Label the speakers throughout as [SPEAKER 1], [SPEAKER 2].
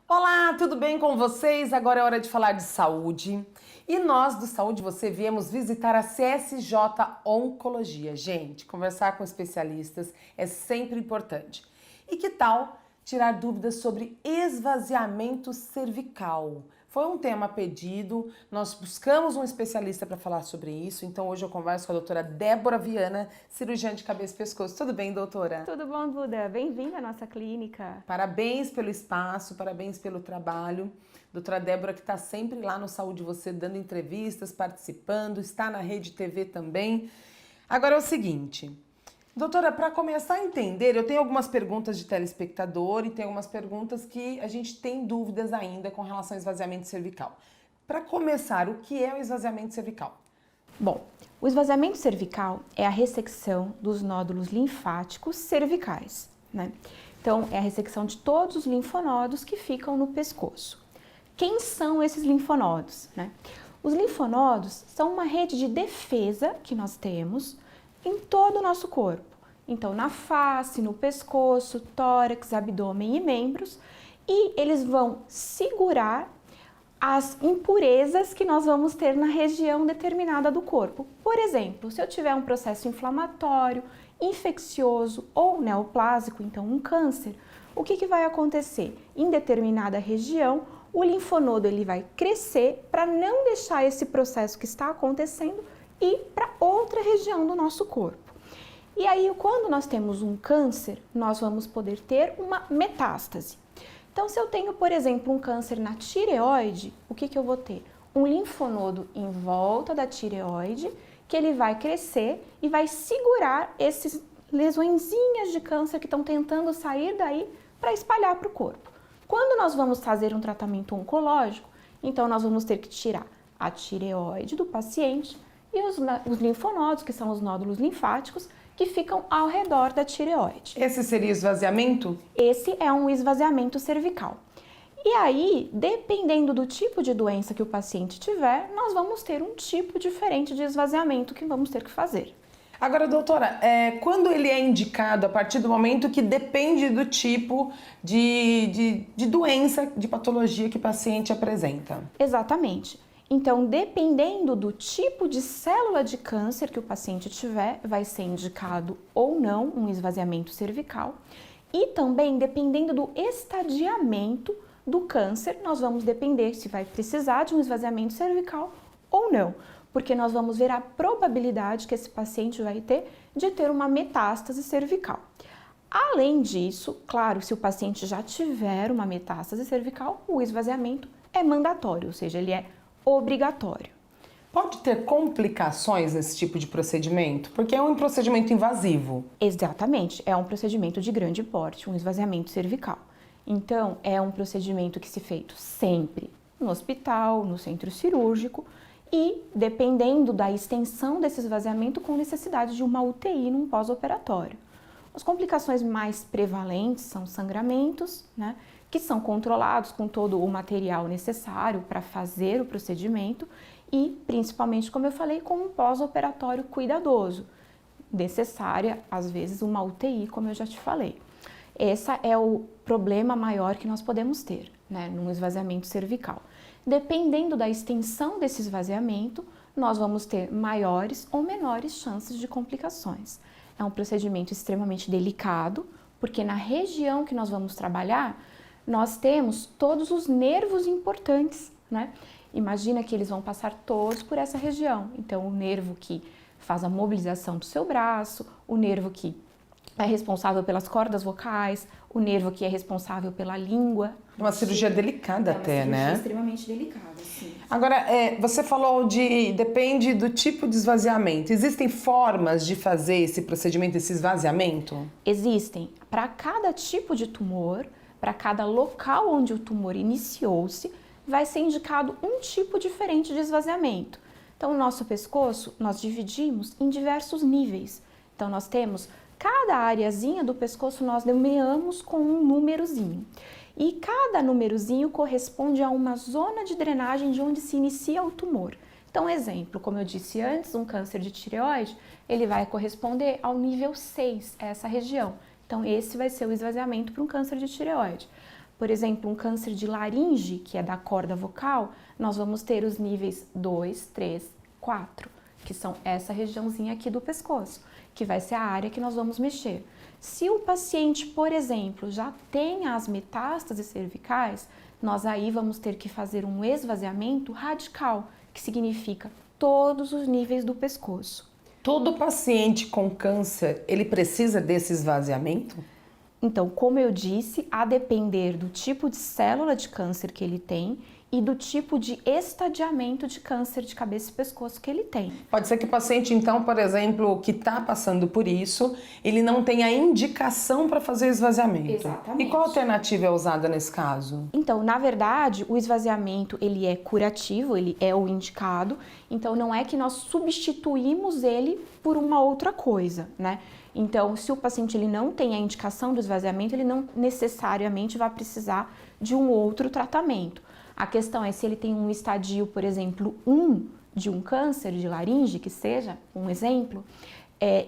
[SPEAKER 1] Olá, tudo bem com vocês? Agora é hora de falar de saúde. E nós do Saúde Você viemos visitar a CSJ Oncologia. Gente, conversar com especialistas é sempre importante. E que tal tirar dúvidas sobre esvaziamento cervical? Foi um tema pedido, nós buscamos um especialista para falar sobre isso, então hoje eu converso com a doutora Débora Viana, cirurgiã de cabeça e pescoço. Tudo bem, doutora?
[SPEAKER 2] Tudo bom, Duda? Bem-vinda à nossa clínica.
[SPEAKER 1] Parabéns pelo espaço, parabéns pelo trabalho. Doutora Débora que está sempre lá no Saúde Você dando entrevistas, participando, está na Rede TV também. Agora é o seguinte, doutora, para começar a entender, eu tenho algumas perguntas de telespectador e tem algumas perguntas que a gente tem dúvidas ainda com relação ao esvaziamento cervical. Para começar, o que é o esvaziamento cervical?
[SPEAKER 2] Bom, o esvaziamento cervical é a ressecção dos nódulos linfáticos cervicais, né? Então, é a ressecção de todos os linfonodos que ficam no pescoço. Quem são esses linfonodos, né? Os linfonodos são uma rede de defesa que nós temos em todo o nosso corpo. Então, na face, no pescoço, tórax, abdômen e membros, e eles vão segurar as impurezas que nós vamos ter na região determinada do corpo. Por exemplo, se eu tiver um processo inflamatório, infeccioso ou neoplásico, então um câncer, o que vai acontecer? Em determinada região, o linfonodo ele vai crescer para não deixar esse processo que está acontecendo ir para outra região do nosso corpo. E aí, quando nós temos um câncer, nós vamos poder ter uma metástase. Então, se eu tenho, por exemplo, um câncer na tireoide, o que eu vou ter? Um linfonodo em volta da tireoide, que ele vai crescer e vai segurar esses lesõezinhas de câncer que estão tentando sair daí para espalhar para o corpo. Quando nós vamos fazer um tratamento oncológico, então nós vamos ter que tirar a tireoide do paciente e os linfonodos, que são os nódulos linfáticos, que ficam ao redor da tireoide.
[SPEAKER 1] Esse seria o esvaziamento?
[SPEAKER 2] Esse é um esvaziamento cervical. E aí, dependendo do tipo de doença que o paciente tiver, nós vamos ter um tipo diferente de esvaziamento que vamos ter que fazer.
[SPEAKER 1] Agora, doutora, quando ele é indicado a partir do momento que depende do tipo de doença, de patologia que o paciente apresenta?
[SPEAKER 2] Exatamente. Então, dependendo do tipo de célula de câncer que o paciente tiver, vai ser indicado ou não um esvaziamento cervical. E também, dependendo do estadiamento do câncer, nós vamos depender se vai precisar de um esvaziamento cervical ou não, porque nós vamos ver a probabilidade que esse paciente vai ter de ter uma metástase cervical. Além disso, claro, se o paciente já tiver uma metástase cervical, o esvaziamento é mandatório, ou seja, ele é obrigatório.
[SPEAKER 1] Pode ter complicações nesse tipo de procedimento? Porque é um procedimento invasivo.
[SPEAKER 2] Exatamente, é um procedimento de grande porte, um esvaziamento cervical. Então, é um procedimento que se feito sempre no hospital, no centro cirúrgico e, dependendo da extensão desse esvaziamento, com necessidade de uma UTI num pós-operatório. As complicações mais prevalentes são sangramentos, né, que são controlados com todo o material necessário para fazer o procedimento e, principalmente, como eu falei, com um pós-operatório cuidadoso, necessária, às vezes, uma UTI, como eu já te falei. Esse é o problema maior que nós podemos ter, né, num esvaziamento cervical. Dependendo da extensão desse esvaziamento, nós vamos ter maiores ou menores chances de complicações. É um procedimento extremamente delicado, porque na região que nós vamos trabalhar, nós temos todos os nervos importantes, né? Imagina que eles vão passar todos por essa região. Então, o nervo que faz a mobilização do seu braço, o nervo que é responsável pelas cordas vocais, o nervo que é responsável pela língua.
[SPEAKER 1] Uma cirurgia delicada até, né?
[SPEAKER 2] É uma cirurgia extremamente delicada, sim.
[SPEAKER 1] Agora, você falou depende do tipo de esvaziamento. Existem formas de fazer esse procedimento, esse esvaziamento?
[SPEAKER 2] Existem. Para cada tipo de tumor, para cada local onde o tumor iniciou-se, vai ser indicado um tipo diferente de esvaziamento. Então, o nosso pescoço, nós dividimos em diversos níveis. Então, nós temos cada areazinha do pescoço, nós nomeamos com um númerozinho. E cada númerozinho corresponde a uma zona de drenagem de onde se inicia o tumor. Então, exemplo, como eu disse antes, um câncer de tireoide, ele vai corresponder ao nível 6, essa região. Então, esse vai ser o esvaziamento para um câncer de tireoide. Por exemplo, um câncer de laringe, que é da corda vocal, nós vamos ter os níveis 2, 3, 4, que são essa regiãozinha aqui do pescoço, que vai ser a área que nós vamos mexer. Se o paciente, por exemplo, já tem as metástases cervicais, nós aí vamos ter que fazer um esvaziamento radical, que significa todos os níveis do pescoço.
[SPEAKER 1] Todo paciente com câncer, ele precisa desse esvaziamento?
[SPEAKER 2] Então, como eu disse, a depender do tipo de célula de câncer que ele tem e do tipo de estadiamento de câncer de cabeça e pescoço que ele tem.
[SPEAKER 1] Pode ser que o paciente, então, por exemplo, que está passando por isso, ele não tenha indicação para fazer esvaziamento.
[SPEAKER 2] Exatamente.
[SPEAKER 1] E qual alternativa é usada nesse caso?
[SPEAKER 2] Então, na verdade, o esvaziamento, ele é curativo, ele é o indicado, então não é que nós substituímos ele por uma outra coisa, né? Então, se o paciente ele não tem a indicação do esvaziamento, ele não necessariamente vai precisar de um outro tratamento. A questão é se ele tem um estadio, por exemplo, 1 de um câncer de laringe, que seja um exemplo,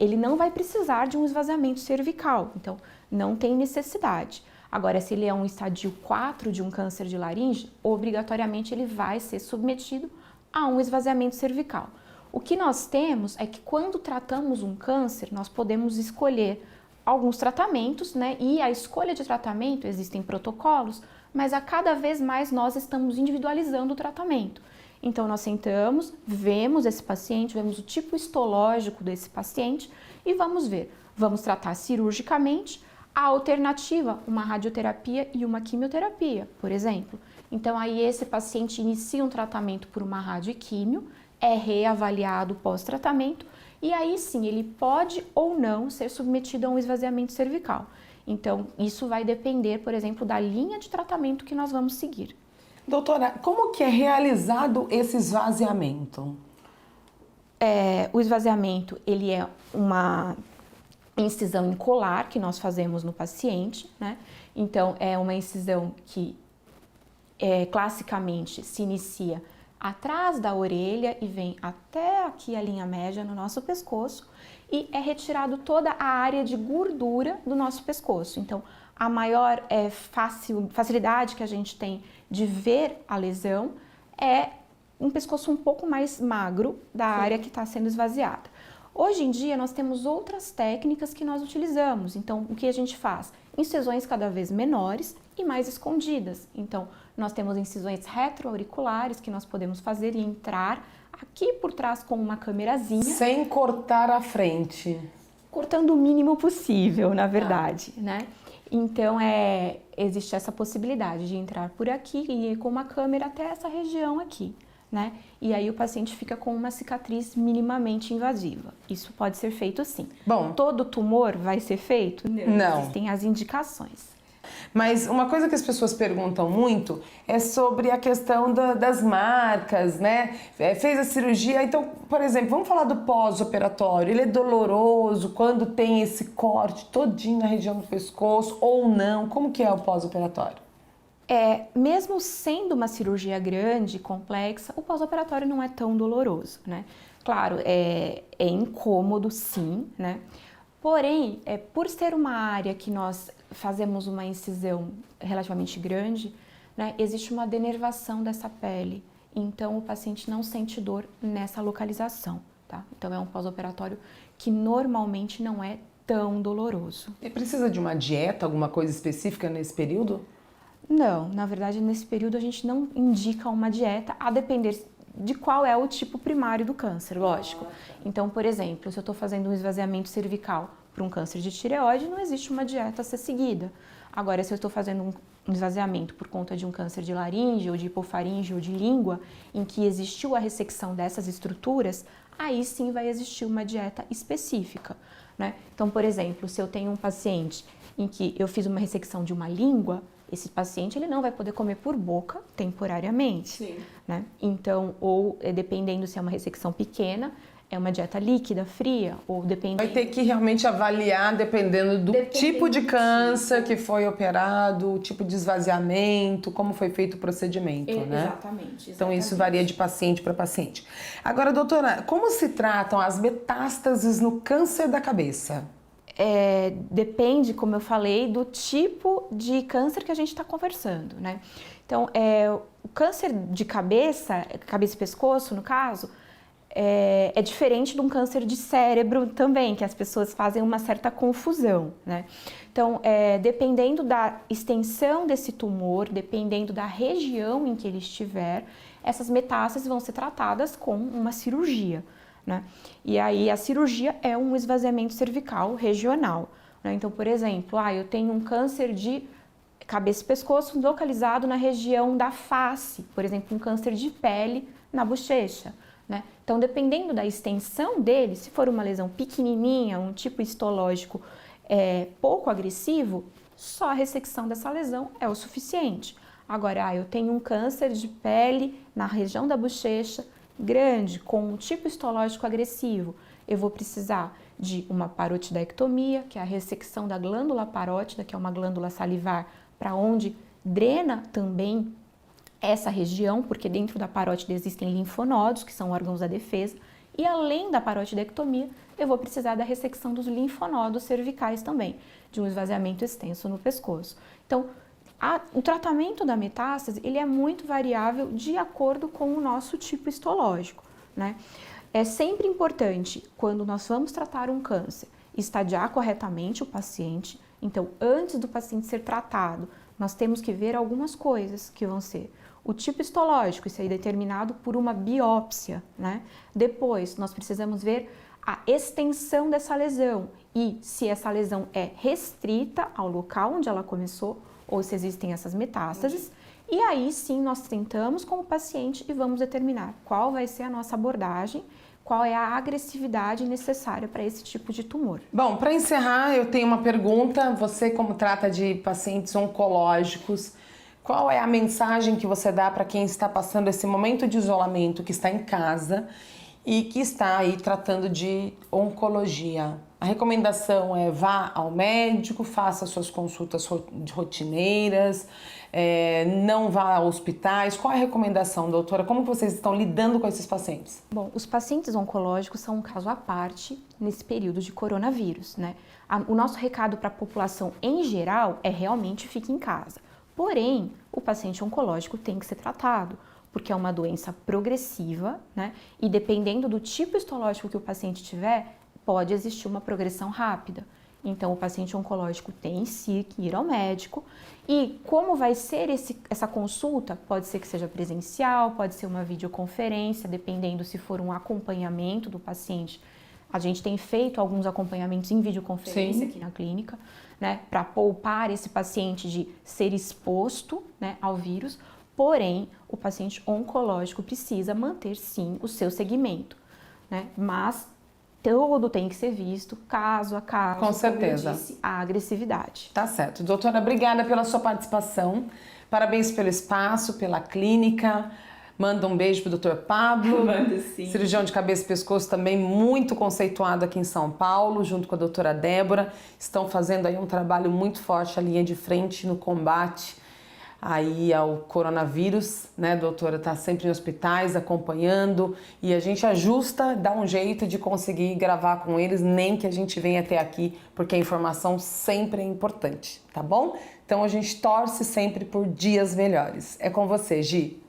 [SPEAKER 2] ele não vai precisar de um esvaziamento cervical, então não tem necessidade. Agora, se ele é um estadio 4 de um câncer de laringe, obrigatoriamente ele vai ser submetido a um esvaziamento cervical. O que nós temos é que quando tratamos um câncer, nós podemos escolher alguns tratamentos, né? E a escolha de tratamento, existem protocolos, mas a cada vez mais nós estamos individualizando o tratamento. Então, nós sentamos, vemos esse paciente, vemos o tipo histológico desse paciente e vamos ver. Vamos tratar cirurgicamente, a alternativa, uma radioterapia e uma quimioterapia, por exemplo. Então, aí esse paciente inicia um tratamento por uma rádio e químio, é reavaliado pós-tratamento e aí sim ele pode ou não ser submetido a um esvaziamento cervical. Então, isso vai depender, por exemplo, da linha de tratamento que nós vamos seguir.
[SPEAKER 1] Doutora, como que é realizado esse esvaziamento?
[SPEAKER 2] O esvaziamento, ele é uma incisão incolar que nós fazemos no paciente, né? Então, é uma incisão que classicamente se inicia atrás da orelha e vem até aqui a linha média no nosso pescoço e é retirado toda a área de gordura do nosso pescoço. Então, a maior facilidade que a gente tem de ver a lesão é um pescoço um pouco mais magro da área que está sendo esvaziada. Hoje em dia, nós temos outras técnicas que nós utilizamos. Então, o que a gente faz? Incisões cada vez menores e mais escondidas. Então, nós temos incisões retroauriculares que nós podemos fazer e entrar aqui por trás com uma câmerazinha.
[SPEAKER 1] Sem cortar a frente.
[SPEAKER 2] Cortando o mínimo possível, na verdade, né? Então, existe essa possibilidade de entrar por aqui e ir com uma câmera até essa região aqui, né? E aí o paciente fica com uma cicatriz minimamente invasiva. Isso pode ser feito sim.
[SPEAKER 1] Bom,
[SPEAKER 2] todo tumor vai ser feito?
[SPEAKER 1] Não.
[SPEAKER 2] Existem as indicações.
[SPEAKER 1] Mas uma coisa que as pessoas perguntam muito é sobre a questão das marcas, né? Fez a cirurgia, então, por exemplo, vamos falar do pós-operatório. Ele é doloroso quando tem esse corte todinho na região do pescoço ou não? Como que é o pós-operatório?
[SPEAKER 2] Mesmo sendo uma cirurgia grande, complexa, o pós-operatório não é tão doloroso, né? Claro, é incômodo sim, né? Porém, por ser uma área que nós fazemos uma incisão relativamente grande, né, existe uma denervação dessa pele, então o paciente não sente dor nessa localização, tá? Então é um pós-operatório que normalmente não é tão doloroso.
[SPEAKER 1] E precisa de uma dieta, alguma coisa específica nesse período?
[SPEAKER 2] Não, na verdade nesse período a gente não indica uma dieta, a depender de qual é o tipo primário do câncer, lógico. Então, por exemplo, se eu estou fazendo um esvaziamento cervical para um câncer de tireoide, não existe uma dieta a ser seguida. Agora, se eu estou fazendo um esvaziamento por conta de um câncer de laringe, ou de hipofaringe, ou de língua, em que existiu a ressecção dessas estruturas, aí sim vai existir uma dieta específica, né? Então, por exemplo, se eu tenho um paciente em que eu fiz uma ressecção de uma língua, esse paciente ele não vai poder comer por boca temporariamente,
[SPEAKER 1] Sim.
[SPEAKER 2] né? Então, ou dependendo se é uma ressecção pequena, é uma dieta líquida, fria, ou dependendo...
[SPEAKER 1] Vai ter que realmente avaliar dependendo do tipo de câncer que foi operado, o tipo de esvaziamento, como foi feito o procedimento, né?
[SPEAKER 2] Exatamente.
[SPEAKER 1] Então isso varia de paciente para paciente. Agora, doutora, como se tratam as metástases no câncer da cabeça?
[SPEAKER 2] depende, como eu falei, do tipo de câncer que a gente está conversando, né? Então, o câncer de cabeça e pescoço, no caso, é diferente de um câncer de cérebro também, que as pessoas fazem uma certa confusão, né? Então, dependendo da extensão desse tumor, dependendo da região em que ele estiver, essas metástases vão ser tratadas com uma cirurgia, né? E aí a cirurgia é um esvaziamento cervical regional, né? Então, por exemplo, eu tenho um câncer de cabeça e pescoço localizado na região da face, por exemplo, um câncer de pele na bochecha, né? Então, dependendo da extensão dele, se for uma lesão pequenininha, um tipo histológico pouco agressivo, só a ressecção dessa lesão é o suficiente. Agora, eu tenho um câncer de pele na região da bochecha grande, com um tipo histológico agressivo, eu vou precisar de uma parotidectomia, que é a ressecção da glândula parótida, que é uma glândula salivar, para onde drena também essa região, porque dentro da parótida existem linfonodos, que são órgãos da defesa, e além da parotidectomia, eu vou precisar da ressecção dos linfonodos cervicais também, de um esvaziamento extenso no pescoço. Então, o tratamento da metástase, ele é muito variável de acordo com o nosso tipo histológico, né? É sempre importante, quando nós vamos tratar um câncer, estadiar corretamente o paciente. Então, antes do paciente ser tratado, nós temos que ver algumas coisas que vão ser o tipo histológico, isso aí determinado por uma biópsia, né? Depois, nós precisamos ver a extensão dessa lesão e se essa lesão é restrita ao local onde ela começou ou se existem essas metástases. E aí sim nós tentamos com o paciente e vamos determinar qual vai ser a nossa abordagem, qual é a agressividade necessária para esse tipo de tumor.
[SPEAKER 1] Bom, para encerrar, eu tenho uma pergunta. Você, como trata de pacientes oncológicos, qual é a mensagem que você dá para quem está passando esse momento de isolamento, que está em casa e que está aí tratando de oncologia? A recomendação é vá ao médico, faça suas consultas rotineiras, não vá a hospitais. Qual é a recomendação, doutora? Como vocês estão lidando com esses pacientes?
[SPEAKER 2] Bom, os pacientes oncológicos são um caso à parte nesse período de coronavírus, né? O nosso recado para a população em geral é realmente fique em casa. Porém, o paciente oncológico tem que ser tratado, porque é uma doença progressiva, né? E dependendo do tipo histológico que o paciente tiver, pode existir uma progressão rápida. Então, o paciente oncológico tem sim que ir ao médico. E como vai ser essa consulta? Pode ser que seja presencial, pode ser uma videoconferência, dependendo se for um acompanhamento do paciente. A gente tem feito alguns acompanhamentos em videoconferência aqui na clínica, né, para poupar esse paciente de ser exposto, né, ao vírus. Porém, o paciente oncológico precisa manter sim o seu segmento, né? Mas tudo tem que ser visto caso a caso.
[SPEAKER 1] Com certeza.
[SPEAKER 2] Como eu disse, a agressividade.
[SPEAKER 1] Tá certo. Doutora, obrigada pela sua participação. Parabéns pelo espaço, pela clínica. Manda um beijo pro Dr. Pablo.
[SPEAKER 2] Manda sim.
[SPEAKER 1] Cirurgião de cabeça e pescoço também muito conceituado aqui em São Paulo, junto com a doutora Débora. Estão fazendo aí um trabalho muito forte, a linha de frente no combate aí ao coronavírus, né, doutora? Tá sempre em hospitais acompanhando e a gente ajusta, dá um jeito de conseguir gravar com eles, nem que a gente venha até aqui, porque a informação sempre é importante, tá bom? Então a gente torce sempre por dias melhores. É com você, Gi.